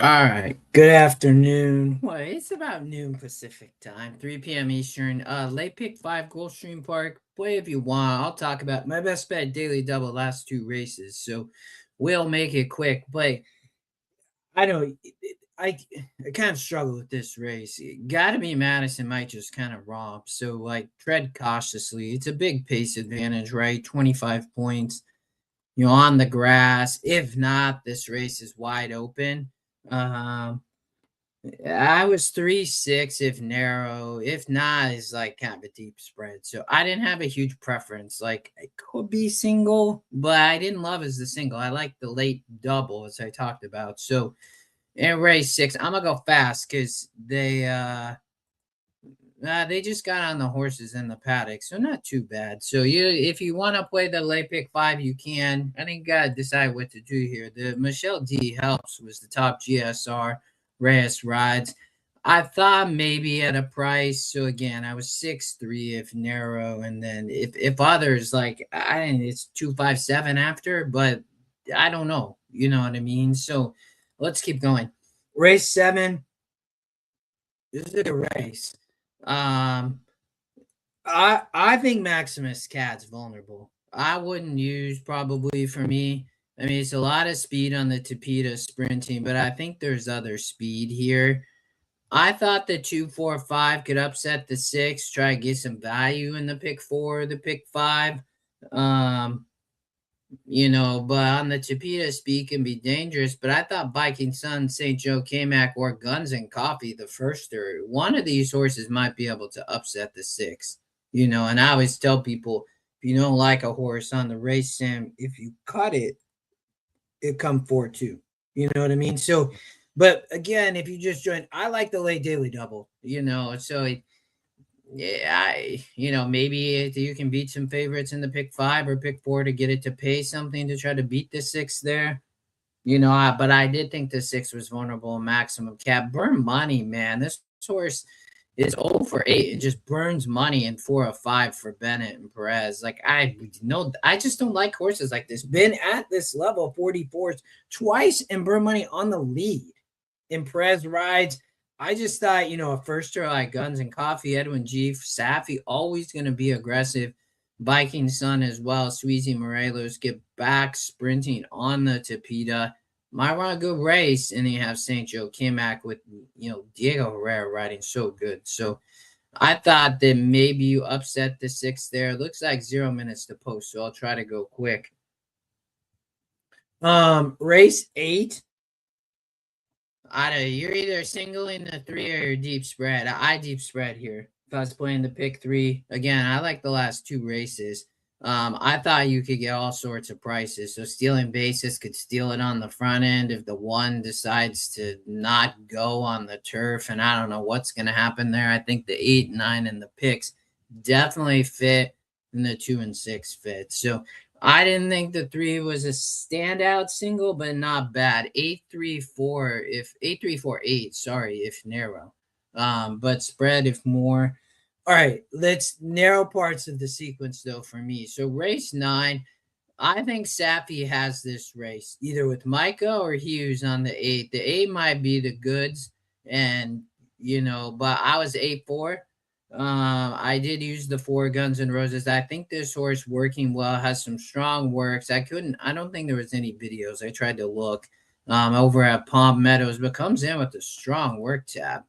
All right. Good afternoon. Well, it's about noon Pacific time, 3 p.m. Eastern. Late pick five, Gulfstream Park. Play if you want. I'll talk about my best bet daily double last two races. So we'll make it quick. But I don't. I kind of struggle with this race. Got to be Madison might just kind of romp. So like tread cautiously. It's a big pace advantage, right? 25 points. On the grass. If not, this race is wide open. Um, I was 3-6 if narrow. If not, it's like kind of a deep spread. So I didn't have a huge preference. Like it could be single, but I didn't love as the single. I like the late double as I talked about. So in race six, I'm gonna go fast because they just got on the horses in the paddock, so not too bad. So if you want to play the late pick five, you can. I think you gotta decide what to do here. The Michelle D helps was the top GSR Reyes rides. I thought maybe at a price. So again, I was 6-3 if narrow, and then if others like it's 257 after, but I don't know. You know what I mean? So let's keep going. Race seven. This is a good race. Um, I think Maximus Cat's vulnerable. I wouldn't use probably for me. I mean, it's a lot of speed on the Tapita sprinting, but I think there's other speed here. I thought the 2-4-5 could upset the six, try to get some value in the pick four, the pick five. Um, but on the Chipita speed can be dangerous. But I thought Viking Sun, St. Joe K-Mac, or Guns and Coffee, the first or one of these horses might be able to upset the six. And I always tell people if you don't like a horse on the race sim, if you cut it, it come 4-2. You know what I mean? So, but again, if you just join, I like the late daily double, so yeah, maybe you can beat some favorites in the pick five or pick four to get it to pay something to try to beat the six there. But I did think the six was vulnerable. Maximum cap burn money, man. This horse is 0-for-8. It just burns money in 4 of 5 for Bennett and Perez. Like I just don't like horses like this. Been at this level 44s twice and burn money on the lead. In Perez rides, I just thought, a firster like Guns and Coffee, Edwin G, Safi, always going to be aggressive. Viking Sun as well. Sweezy Morelos get back sprinting on the Tapita. Might run a good race, and then you have St. Joe Kimac with, Diego Herrera riding so good. So I thought that maybe you upset the six there. Looks like 0 minutes to post, so I'll try to go quick. Race 8. You're either singling the 3 or your deep spread. I deep spread here. If I was playing the pick 3, again, I like the last 2 races. I thought you could get all sorts of prices. So stealing basis could steal it on the front end if the one decides to not go on the turf, and I don't know what's going to happen there. I think the 8, 9, and the picks definitely fit, and the 2 and 6 fit. So I didn't think the 3 was a standout single, but not bad. 8-3-4 if 8-3-4-8, sorry, if narrow. But spread if more. All right, let's narrow parts of the sequence though for me. So race 9, I think Safi has this race either with Micah or Hughes on the 8. The 8 might be the goods, and but I was 8-4. I did use the 4 Guns and Roses. I think this horse working well has some strong works. I don't think there was any videos. I tried to look over at Palm Meadows, but comes in with a strong work tab.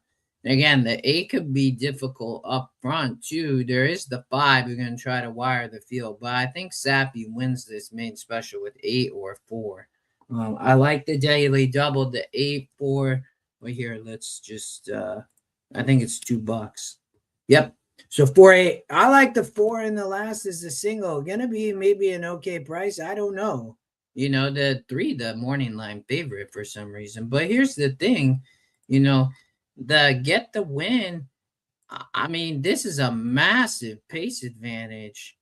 Again, the 8 could be difficult up front too. There is the 5 who's going to try to wire the field, but I think Sappy wins this main special with 8 or 4. I like the daily double, the 8-4. Well, here, let's just, I think it's $2. Yep. So 4-8. I like the 4 in the last is the single. Gonna be maybe an okay price. I don't know. The 3, the morning line favorite for some reason. But here's the thing, the get the win. I mean, this is a massive pace advantage.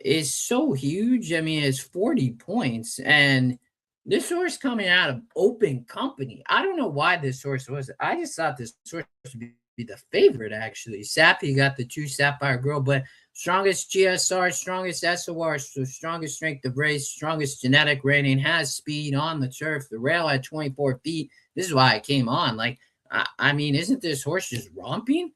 It's so huge. I mean, it's 40 points. And this horse coming out of open company. I don't know why this horse was. I just thought this horse would be the favorite, actually. Sappy got the 2 Sapphire Girl, but strongest GSR, strongest SOR, so strongest strength of race, strongest genetic rating, has speed on the turf. The rail at 24 feet, this is why I came on. Like, I mean, isn't this horse just romping?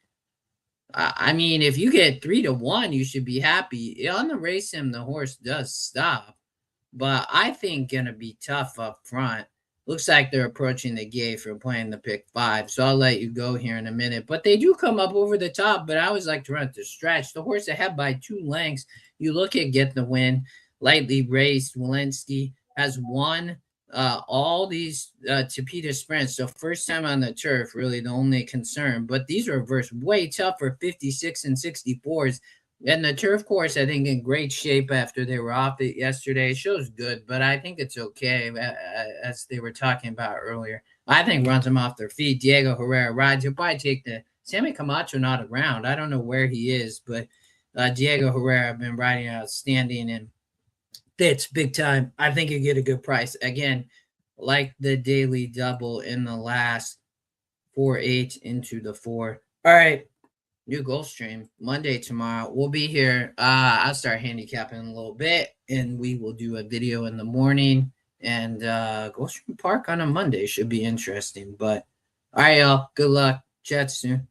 I mean, if you get 3-1, you should be happy. On the race sim, the horse does stop, but I think gonna be tough up front. Looks like they're approaching the gate for playing the pick 5, so I'll let you go here in a minute. But they do come up over the top, but I always like to run at the stretch. The horse ahead by 2 lengths. You look at Get the Win, lightly raced. Walensky has won all these Tapeta sprints. So first time on the turf, really the only concern. But these are versed way tougher 56 and 64s. And the turf course, I think, in great shape after they were off it yesterday. It shows good, but I think it's okay, as they were talking about earlier. I think runs them off their feet. Diego Herrera rides. He'll probably take the Sammy Camacho not around. I don't know where he is, but Diego Herrera have been riding outstanding and fits big time. I think you get a good price. Again, like the daily double in the last 4-8 into the 4. All right. New goal stream Monday tomorrow. We'll be here. I'll start handicapping in a little bit, and we will do a video in the morning. And Goldstream Park on a Monday should be interesting. But all right, y'all. Good luck. Chat soon.